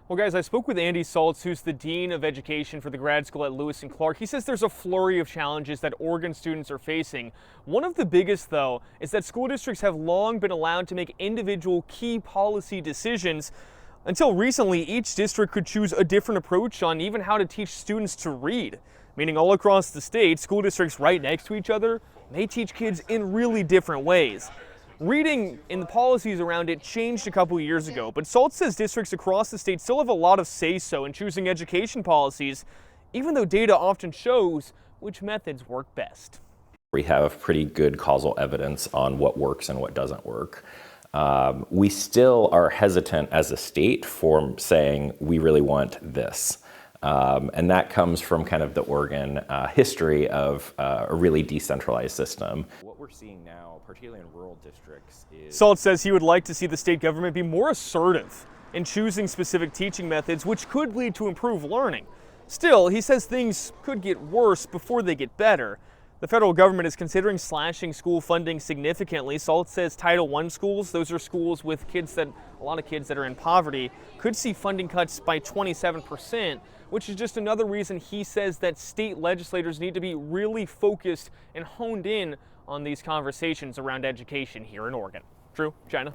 Well, guys, I spoke with Andy Saltz, who's the Dean of Education for the grad school at Lewis and Clark. He says there's a flurry of challenges that Oregon students are facing. One of the biggest, though, is that school districts have long been allowed to make individual key policy decisions. Until recently, each district could choose a different approach on even how to teach students to read. Meaning all across the state, school districts right next to each other may teach kids in really different ways. Reading and the policies around it changed a couple years ago, but Saltz says districts across the state still have a lot of say-so in choosing education policies, even though data often shows which methods work best. We have pretty good causal evidence on what works and what doesn't work. We still are hesitant as a state for saying we really want this. And that comes from kind of the Oregon history of a really decentralized system. What we're seeing now, particularly in rural districts, is... Saltz says he would like to see the state government be more assertive in choosing specific teaching methods, which could lead to improved learning. Still, he says things could get worse before they get better. The federal government is considering slashing school funding significantly. Saltz says Title I schools, those are schools with a lot of kids that are in poverty, could see funding cuts by 27%, which is just another reason he says that state legislators need to be really focused and honed in on these conversations around education here in Oregon. Drew, China.